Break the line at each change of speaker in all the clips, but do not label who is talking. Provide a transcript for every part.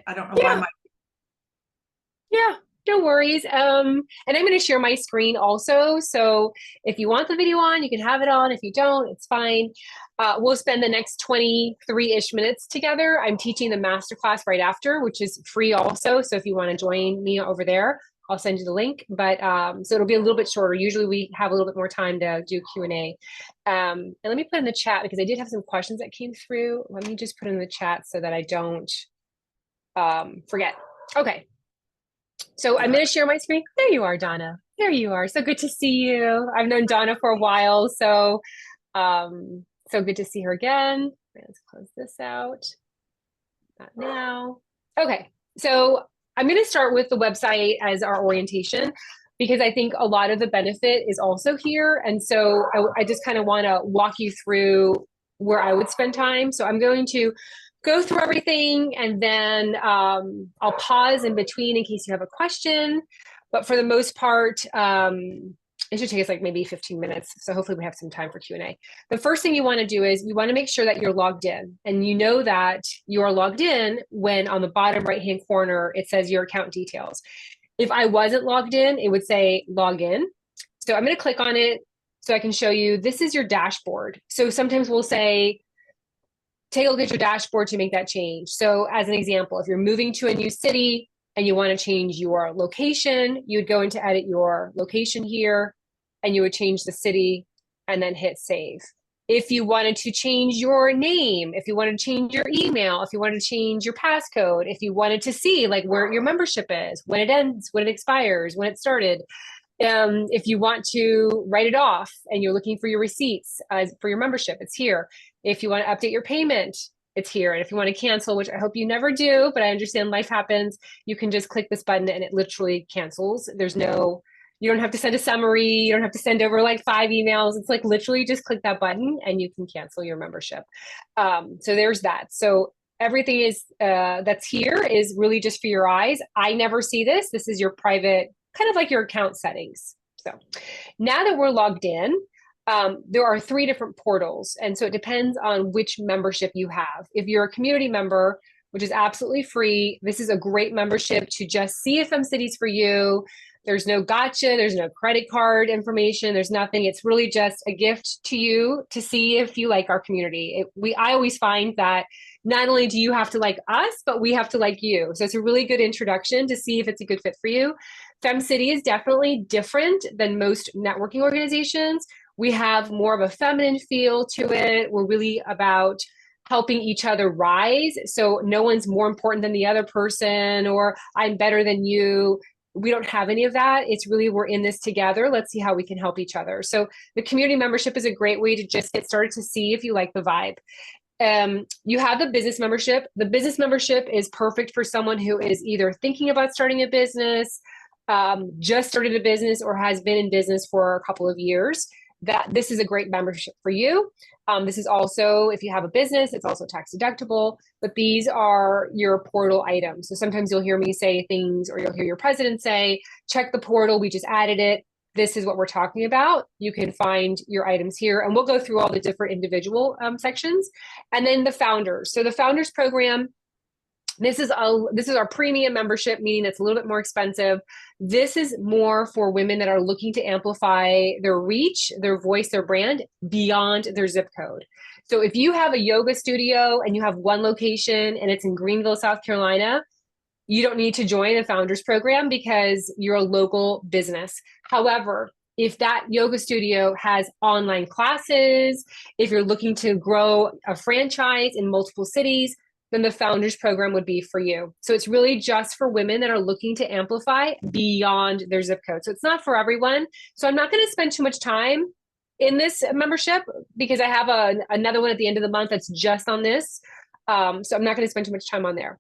I don't know why
Yeah,
my.
yeah, no worries. And I'm going to share my screen also. So if you want the video on, you can have it on. If you don't, it's fine. We'll spend the next 23-ish minutes together. I'm teaching the masterclass right after, which is free also. So if you want to join me over there, I'll send you the link. But so it'll be a little bit shorter. Usually we have a little bit more time to do Q&A. And let me put in the chat because I did have some questions that came through. Let me just put in the chat so that I don't forget. Okay. So I'm going to share my screen. There you are, Donna. There you are. So good to see you. I've known Donna for a while, so good to see her again. Let's close this out. Not now. Okay. So I'm going to start with the website as our orientation because I think a lot of the benefit is also here. And so I just kind of want to walk you through where I would spend time. So I'm going to go through everything and then I'll pause in between in case you have a question. But for the most part, it should take us like maybe 15 minutes. So hopefully we have some time for Q&A. The first thing you want to do is you want to make sure that you're logged in. And you know that you are logged in when on the bottom right-hand corner, it says your account details. If I wasn't logged in, it would say log in. So I'm going to click on it so I can show you this is your dashboard. So sometimes we'll say, take a look at your dashboard to make that change. So as an example, if you're moving to a new city and you want to change your location, you would go into edit your location here and you would change the city and then hit save. If you wanted to change your name, if you wanted to change your email, if you wanted to change your passcode, if you wanted to see like where your membership is, when it ends, when it expires, when it started, if you want to write it off and you're looking for your receipts for your membership, it's here. If you want to update your payment, it's here. And if you want to cancel, which I hope you never do, but I understand life happens, you can just click this button and it literally cancels. You don't have to send a summary. You don't have to send over like 5 emails. It's like literally just click that button and you can cancel your membership. So there's that. So everything is that's here is really just for your eyes. I never see this. This is your private, kind of like your account settings. So now that we're logged in, there are 3 different portals. And so it depends on which membership you have. If you're a community member, which is absolutely free, this is a great membership to just see if FemCity's for you. There's no gotcha, there's no credit card information, there's nothing. It's really just a gift to you to see if you like our community. I always find that not only do you have to like us, but we have to like you. So it's a really good introduction to see if it's a good fit for you. FemCity is definitely different than most networking organizations. We have more of a feminine feel to it. We're really about helping each other rise. So no one's more important than the other person or I'm better than you. We don't have any of that. It's really, we're in this together. Let's see how we can help each other. So the community membership is a great way to just get started to see if you like the vibe. You have the business membership. The business membership is perfect for someone who is either thinking about starting a business, just started a business, or has been in business for a couple of years. That this is a great membership for you. This is also, if you have a business, it's also tax deductible, but these are your portal items. So sometimes you'll hear me say things, or you'll hear your president say, check the portal, we just added it. This is what we're talking about. You can find your items here, and we'll go through all the different individual sections. And then the founders. So the founders program, this is our premium membership, meaning it's a little bit more expensive. This is more for women that are looking to amplify their reach, their voice, their brand beyond their zip code. So if you have a yoga studio and you have one location and it's in Greenville, South Carolina, you don't need to join the founders program because you're a local business. However, if that yoga studio has online classes, if you're looking to grow a franchise in multiple cities, then the founders program would be for you. So it's really just for women that are looking to amplify beyond their zip code. So it's not for everyone. So I'm not going to spend too much time in this membership because I have another one at the end of the month that's just on this. So I'm not going to spend too much time on there.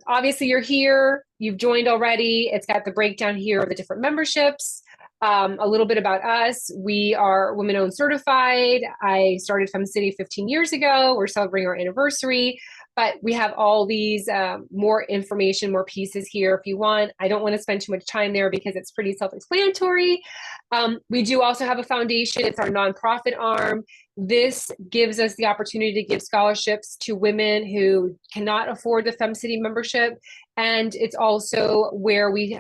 Obviously you're here, you've joined already. It's got the breakdown here of the different memberships. A little bit about us. We are women-owned certified. I started FemCity 15 years ago. We're celebrating our anniversary. But we have all these more information, more pieces here if you want. I don't want to spend too much time there because it's pretty self-explanatory. We do also have a foundation. It's our nonprofit arm. This gives us the opportunity to give scholarships to women who cannot afford the FemCity membership. And it's also where we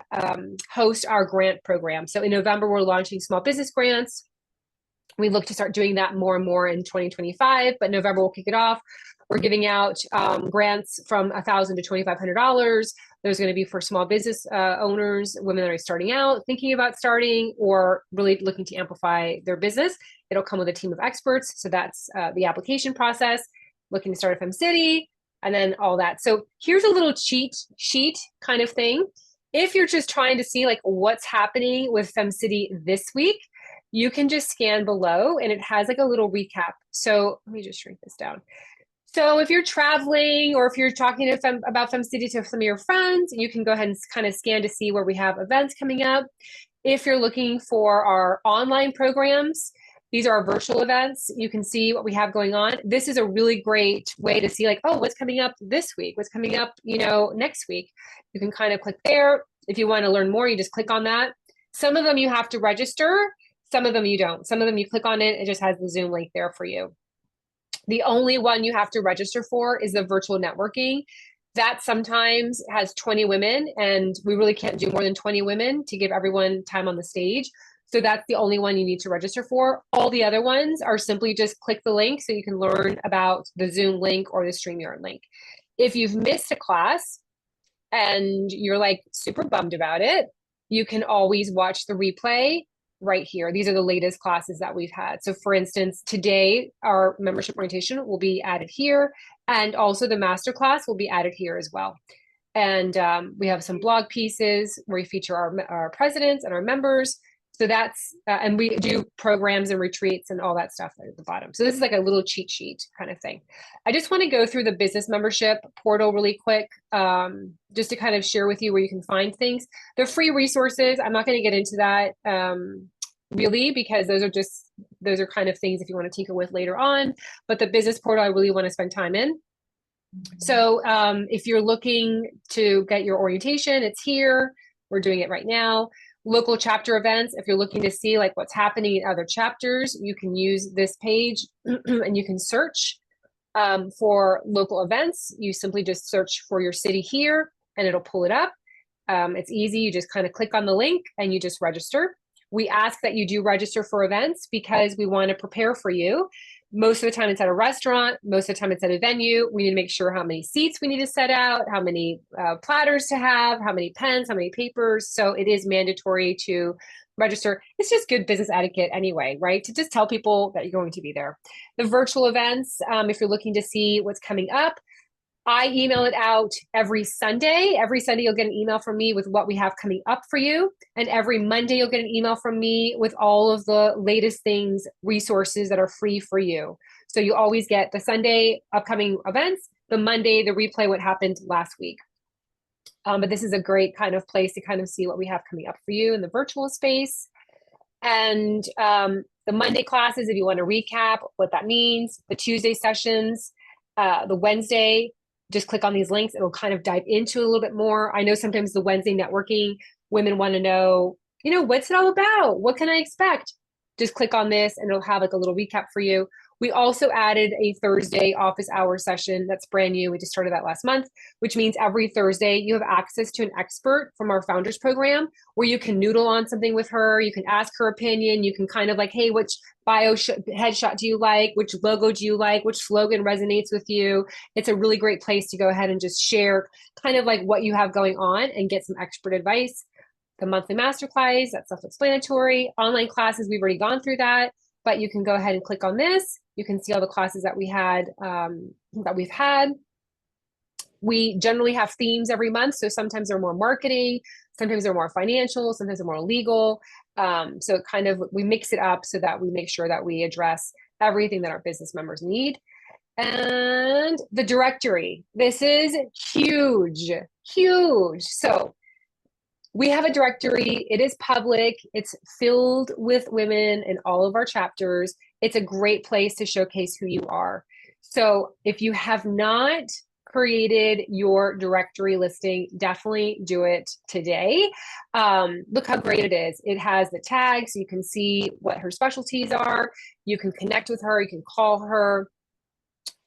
host our grant program. So in November, we're launching small business grants. We look to start doing that more and more in 2025, but November we'll kick it off. We're giving out grants from $1,000 to $2,500. There's going to be for small business owners, women that are starting out, thinking about starting, or really looking to amplify their business. It'll come with a team of experts. So that's the application process, looking to start a FemCity, and then all that. So here's a little cheat sheet kind of thing. If you're just trying to see like what's happening with FemCity this week, you can just scan below and it has like a little recap. So let me just shrink this down. So if you're traveling or if you're talking to about FemCity to some of your friends, you can go ahead and kind of scan to see where we have events coming up. If you're looking for our online programs, these are our virtual events. You can see what we have going on. This is a really great way to see like, oh, what's coming up this week? What's coming up, next week? You can kind of click there. If you want to learn more, you just click on that. Some of them you have to register. Some of them you don't. Some of them you click on it, it just has the Zoom link there for you. The only one you have to register for is the virtual networking. That sometimes has 20 women, and we really can't do more than 20 women to give everyone time on the stage. So that's the only one you need to register for. All the other ones are simply just click the link so you can learn about the Zoom link or the StreamYard link. If you've missed a class and you're like super bummed about it, you can always watch the replay right here. These are the latest classes that we've had. So for instance, today our membership orientation will be added here, and also the masterclass will be added here as well. And we have some blog pieces where we feature our presidents and our members. So that's, and we do programs and retreats and all that stuff at the bottom. So this is like a little cheat sheet kind of thing. I just want to go through the business membership portal really quick, just to kind of share with you where you can find things. They're free resources. I'm not going to get into that really, because those are kind of things if you want to tinker with later on. But the business portal, I really want to spend time in. So if you're looking to get your orientation, it's here. We're doing it right now. Local chapter events, if you're looking to see like what's happening in other chapters, you can use this page and you can search for local events. You simply just search for your city here and it'll pull it up. It's easy. You just kind of click on the link and you just register. We ask that you do register for events because we want to prepare for you. Most of the time it's at a restaurant. Most of the time it's at a venue. We need to make sure how many seats we need to set out, how many platters to have, how many pens, how many papers. So it is mandatory to register. It's just good business etiquette anyway, right? To just tell people that you're going to be there. The virtual events, if you're looking to see what's coming up, I email it out every Sunday. Every Sunday, you'll get an email from me with what we have coming up for you. And every Monday, you'll get an email from me with all of the latest things, resources that are free for you. So you always get the Sunday upcoming events, the Monday, the replay, what happened last week. But this is a great kind of place to kind of see what we have coming up for you in the virtual space. And the Monday classes, if you want to recap what that means, the Tuesday sessions, the Wednesday, just click on these links. It'll kind of dive into a little bit more. I know sometimes the Wednesday networking, women want to know, what's it all about? What can I expect? Just click on this and it'll have like a little recap for you. We also added a Thursday office hour session that's brand new. We just started that last month, which means every Thursday you have access to an expert from our founders program where you can noodle on something with her. You can ask her opinion. You can kind of like, hey, which headshot do you like? Which logo do you like? Which slogan resonates with you? It's a really great place to go ahead and just share kind of like what you have going on and get some expert advice. The monthly masterclass, that's self-explanatory. Online classes, we've already gone through that, but you can go ahead and click on this. You can see all the classes that we've had. We generally have themes every month. So sometimes they're more marketing, sometimes they're more financial, sometimes they're more legal. So kind of, we mix it up so that we make sure that we address everything that our business members need. And the directory, this is huge, huge. So we have a directory. It is public. It's filled with women in all of our chapters. It's a great place to showcase who you are. So if you have not created your directory listing, definitely do it today. Look how great it is. It has the tags. You can see what her specialties are. You can connect with her. You can call her.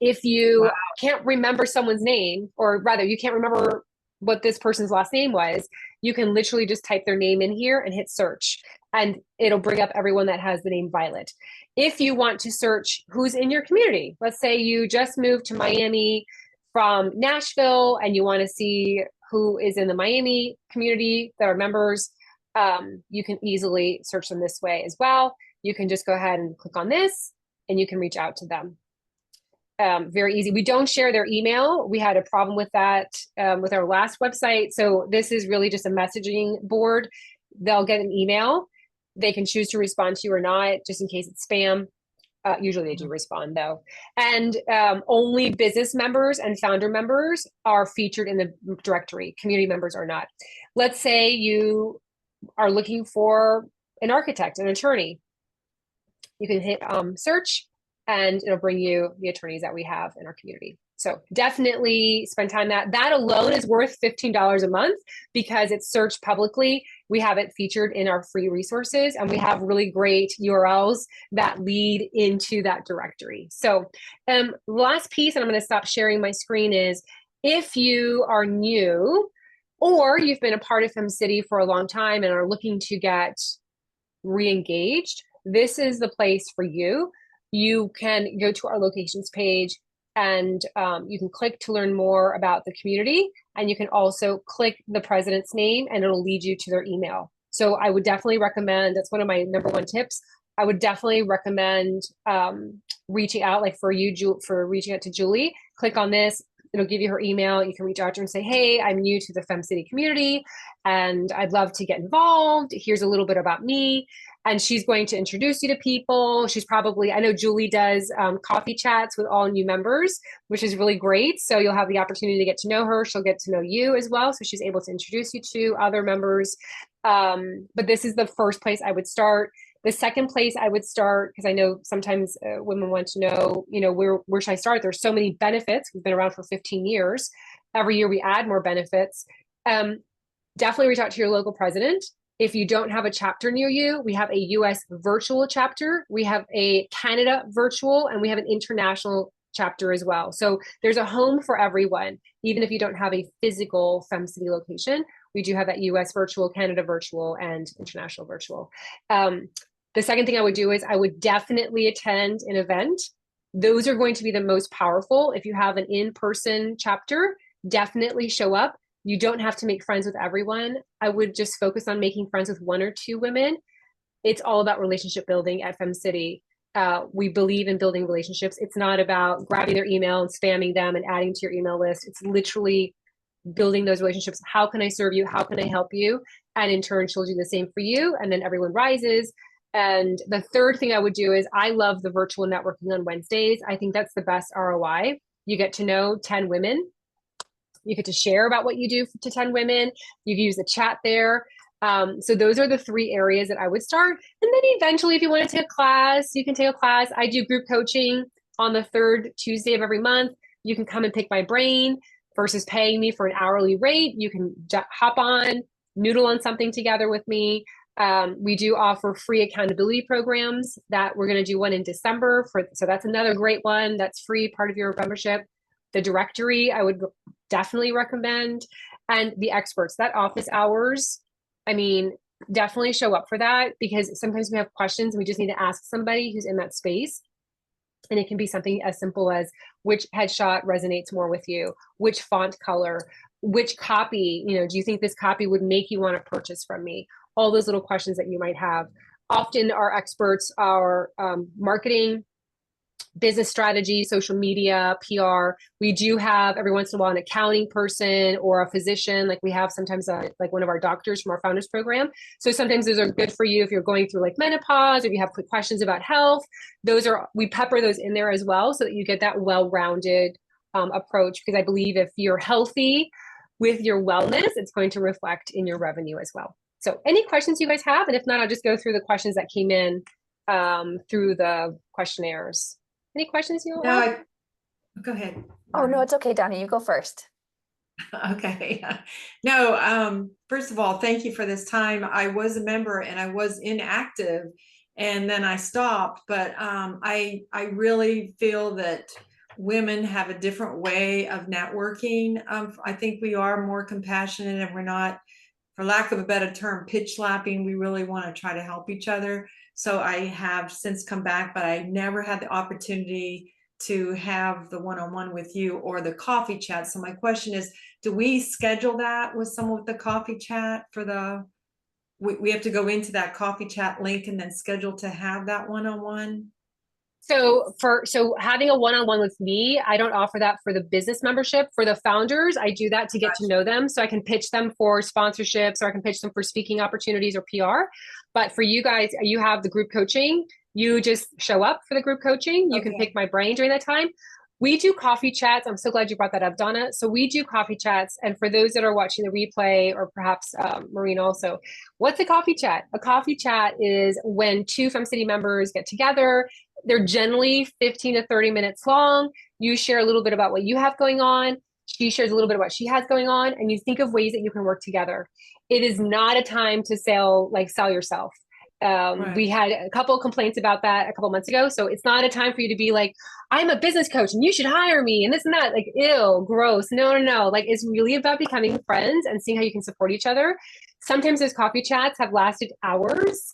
If you can't remember someone's name, or rather you can't remember what this person's last name was, you can literally just type their name in here and hit search, and it'll bring up everyone that has the name Violet. If you want to search who's in your community, let's say you just moved to Miami from Nashville and you want to see who is in the Miami community that are members, you can easily search them this way as well. You can just go ahead and click on this and you can reach out to them. Very easy. We don't share their email. We had a problem with that with our last website. So this is really just a messaging board. They'll get an email. They can choose to respond to you or not, just in case it's spam. Usually they do respond though. And only business members and founder members are featured in the directory. Community members are not. Let's say you are looking for an architect, an attorney. You can hit search and it'll bring you the attorneys that we have in our community. So definitely spend time that alone is worth $15 a month because it's searched publicly. We have it featured in our free resources and we have really great URLs that lead into that directory. So last piece, and I'm going to stop sharing my screen, is if you are new or you've been a part of FemCity for a long time and are looking to get re-engaged, this is the place for you. You can go to our locations page and you can click to learn more about the community. And you can also click the president's name and it'll lead you to their email. So I would definitely recommend, that's one of my number one tips. I would definitely recommend reaching out, like for reaching out to Julie, click on this. It'll give you her email. You can reach out to her and say, hey, I'm new to the FemCity community and I'd love to get involved. Here's a little bit about me. And she's going to introduce you to people. She's probably, I know Julie does coffee chats with all new members, which is really great. So you'll have the opportunity to get to know her. She'll get to know you as well. So she's able to introduce you to other members. But this is the first place I would start. The second place I would start, because I know sometimes women want to know, where should I start? There's so many benefits. We've been around for 15 years. Every year we add more benefits. Definitely reach out to your local president. If you don't have a chapter near you, we have a US virtual chapter. We have a Canada virtual, and we have an international chapter as well. So there's a home for everyone, even if you don't have a physical FemCity location. We do have that US virtual, Canada virtual, and international virtual. The second thing I would do is I would definitely attend an event. Those are going to be the most powerful. If you have an in-person chapter, definitely show up. You don't have to make friends with everyone. I would just focus on making friends with one or two women. It's all about relationship building at FemCity. We believe in building relationships. It's not about grabbing their email and spamming them and adding to your email list. It's literally building those relationships. How can I serve you? How can I help you? And in turn, she'll do the same for you. And then everyone rises. And the third thing I would do is I love the virtual networking on Wednesdays. I think that's the best ROI. You get to know 10 women. You get to share about what you do to 10 women. You've used the chat there. So those are the three areas that I would start. And then eventually, if you want to take a class, you can take a class. I do group coaching on the third Tuesday of every month. You can come and pick my brain versus paying me for an hourly rate. You can hop on, noodle on something together with me. We do offer free accountability programs that we're going to do one in December. So that's another great one. That's free, part of your membership. The directory, I would definitely recommend. And the experts, that office hours, I mean, definitely show up for that because sometimes we have questions and we just need to ask somebody who's in that space. And it can be something as simple as which headshot resonates more with you, which font color, which copy, do you think this copy would make you want to purchase from me? All those little questions that you might have. Often our experts are marketing, business strategy, social media, PR. We do have every once in a while an accounting person or a physician. Like we have sometimes like one of our doctors from our founders program. So sometimes those are good for you if you're going through like menopause or you have quick questions about health. We pepper those in there as well so that you get that well-rounded approach. Because I believe if you're healthy with your wellness, it's going to reflect in your revenue as well. So any questions you guys have? And if not, I'll just go through the questions that came in through the questionnaires. Any questions you have?
Go ahead. Oh, no, it's okay, Donna. You go first.
Okay. No, first of all, thank you for this time. I was a member and I was inactive and then I stopped, but I really feel that women have a different way of networking. I think we are more compassionate and we're not, for lack of a better term, pitch slapping. We really want to try to help each other. So I have since come back, but I never had the opportunity to have the one-on-one with you or the coffee chat. So my question is, do we schedule that with someone with the coffee chat for we have to go into that coffee chat link and then schedule to have that one-on-one?
So having a one-on-one with me, I don't offer that for the business membership. For the founders, I do that to get to
Gotcha.
know them so I can pitch them for sponsorships or I can pitch them for speaking opportunities or PR. But for you guys, you have the group coaching. You just show up for the group coaching. You can pick
Okay.
my brain during that time. We do coffee chats. I'm so glad you brought that up, Donna. So we do coffee chats. And for those that are watching the replay or perhaps Maureen also, what's a coffee chat? A coffee chat is when two FemCity members get together. They're generally 15 to 30 minutes long. You share a little bit about what you have going on. She shares a little bit of what she has going on, and you think of ways that you can work together. It is not a time to sell yourself.
Right.
We had a couple of complaints about that a couple months ago. So it's not a time for you to be like, I'm a business coach and you should hire me and this and that. Like, ew, gross. No, no, no. Like, it's really about becoming friends and seeing how you can support each other. Sometimes those coffee chats have lasted hours.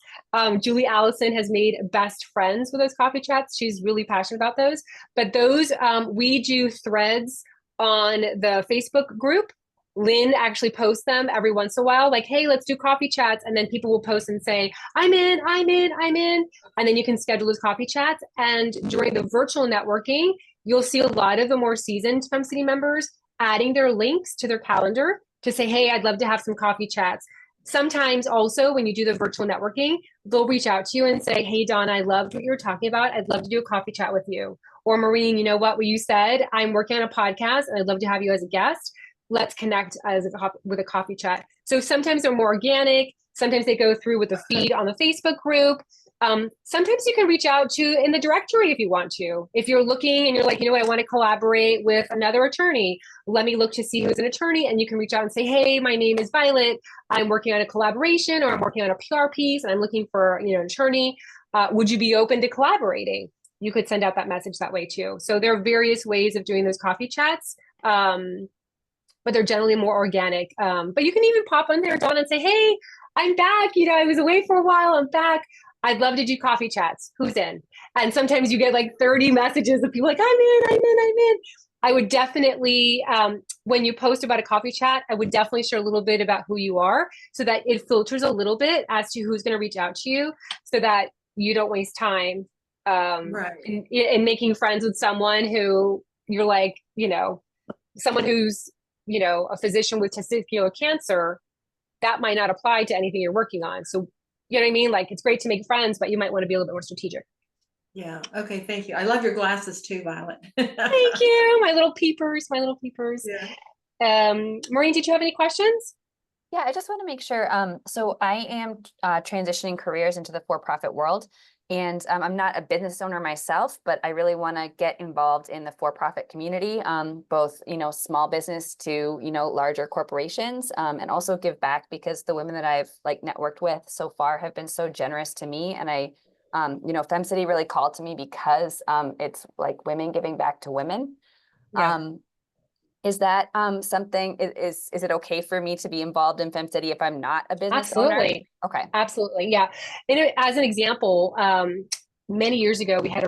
Julie Allison has made best friends with those coffee chats. She's really passionate about those. But those, we do threads on the Facebook group. Lynn actually posts them every once in a while, like, hey, let's do coffee chats. And then people will post and say, I'm in, I'm in, I'm in. And then you can schedule those coffee chats. And during the virtual networking, you'll see a lot of the more seasoned FemCity members adding their links to their calendar to say, hey, I'd love to have some coffee chats. Sometimes also when you do the virtual networking, they'll reach out to you and say, hey, Don, I loved what you were talking about. I'd love to do a coffee chat with you. Or Maureen, you know what you said? I'm working on a podcast and I'd love to have you as a guest. Let's connect with a coffee chat. So sometimes they're more organic. Sometimes they go through with the feed on the Facebook group. Sometimes you can reach out to in the directory if you want to. If you're looking and you're like, you know what, I want to collaborate with another attorney. Let me look to see who's an attorney. And you can reach out and say, hey, my name is Violet. I'm working on a collaboration or I'm working on a PR piece and I'm looking for, an attorney. Would you be open to collaborating? You could send out that message that way too. So there are various ways of doing those coffee chats. But they're generally more organic. But you can even pop on there, Dawn, and say, hey, I'm back. I was away for a while. I'm back. I'd love to do coffee chats. Who's in? And sometimes you get like 30 messages of people like, I'm in, I'm in, I'm in. I would definitely, when you post about a coffee chat, I would definitely share a little bit about who you are so that it filters a little bit as to who's going to reach out to you so that you don't waste time
Right.
in making friends with someone who you're like, someone who's, a physician with testicular cancer, that might not apply to anything you're working on. So, you know what I mean? Like, it's great to make friends, but you might want to be a little bit more strategic.
Yeah. Okay. Thank you. I love your glasses too, Violet.
Thank you. My little peepers, my little peepers.
Yeah.
Maureen, did you have any questions?
Yeah, I just want to make sure. So I am transitioning careers into the for-profit world, and I'm not a business owner myself, but I really want to get involved in the for-profit community, both small business to larger corporations, and also give back because the women that I've networked with so far have been so generous to me, and FemCity really called to me because it's like women giving back to women.
Yeah.
Is that something, is it okay for me to be involved in FemCity if I'm not a business owner?
Absolutely.
Okay.
Absolutely. Yeah. As an example, many years ago, we had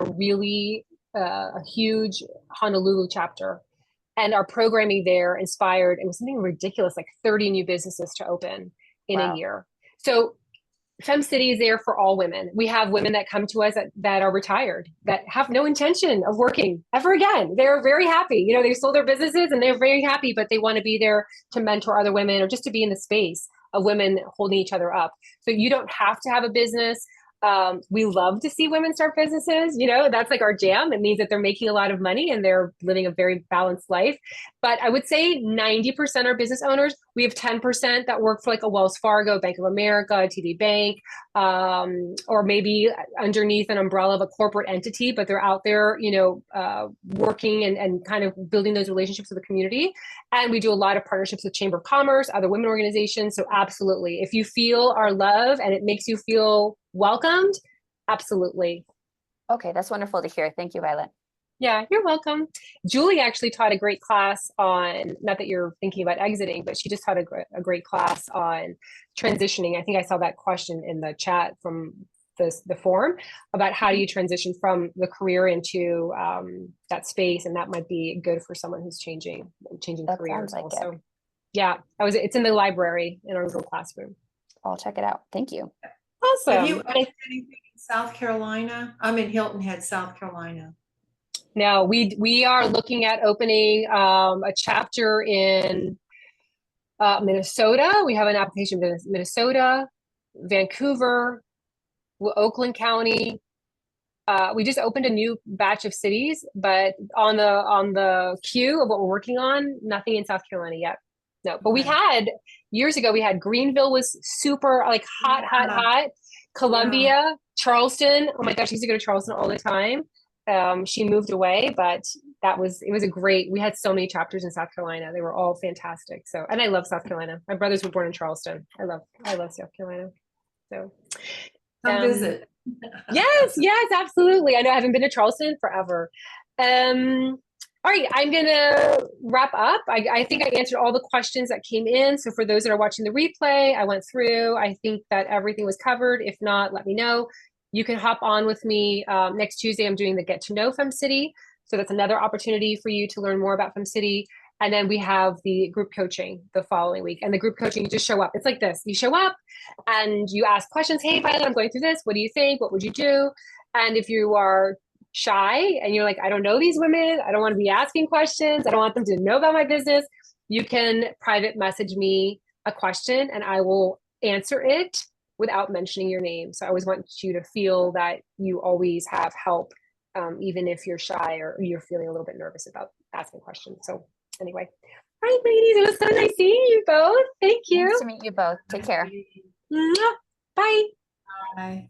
a huge Honolulu chapter, and our programming there inspired, it was something ridiculous, like 30 new businesses to open in a
Wow.
year. So FemCity is there for all women. We have women that come to us that are retired, that have no intention of working ever again. They're very happy. They've sold their businesses and they're very happy, but they want to be there to mentor other women or just to be in the space of women holding each other up. So you don't have to have a business. We love to see women start businesses. That's like our jam. It means that they're making a lot of money and they're living a very balanced life. But I would say 90% are business owners. We have 10% that work for like a Wells Fargo, Bank of America, TD Bank, or maybe underneath an umbrella of a corporate entity, but they're out there, working and kind of building those relationships with the community. And we do a lot of partnerships with Chamber of Commerce, other women organizations. So absolutely, if you feel our love and it makes you feel welcomed, absolutely.
Okay, that's wonderful to hear. Thank you, Violet.
Yeah, you're welcome. Julie actually taught a great class on, not that you're thinking about exiting, but she just taught a great class on transitioning. I think I saw that question in the chat from the forum about how do you transition from the career into that space, and that might be good for someone who's changing
That
careers
sounds like
also.
it.
Yeah, it's in the library in our little classroom.
I'll check it out. Thank you.
Awesome.
Have you opened anything in South Carolina? I'm in Hilton Head, South Carolina.
No, we are looking at opening a chapter in Minnesota. We have an application in Minnesota, Vancouver, Oakland County. We just opened a new batch of cities, but on the queue of what we're working on, nothing in South Carolina yet. No, but we had years ago. We had Greenville was super like hot. Columbia, Charleston. Oh my gosh, I used to go to Charleston all the time. She moved away, but it was a great. We had so many chapters in South Carolina. They were all fantastic. So, and I love South Carolina. My brothers were born in Charleston. I love South Carolina. So,
Come visit.
yes, absolutely. I know I haven't been to Charleston forever. All right, I'm gonna wrap up. I think I answered all the questions that came in. So for those that are watching the replay, I went through. I think that everything was covered. If not, let me know. You can hop on with me next Tuesday. I'm doing the Get to Know FemCity. So that's another opportunity for you to learn more about FemCity. And then we have the group coaching the following week. And the group coaching, you just show up. It's like this. You show up and you ask questions. Hey, Violet, I'm going through this. What do you think? What would you do? And if you are shy and you're like, I don't know these women, I don't want to be asking questions, I don't want them to know about my business, you can private message me a question and I will answer it without mentioning your name. So I always want you to feel that you always have help, even if you're shy or you're feeling a little bit nervous about asking questions. So anyway, all right, ladies, it was so nice seeing you both. Thank you.
Nice to meet you both. Take care.
Bye.
Bye.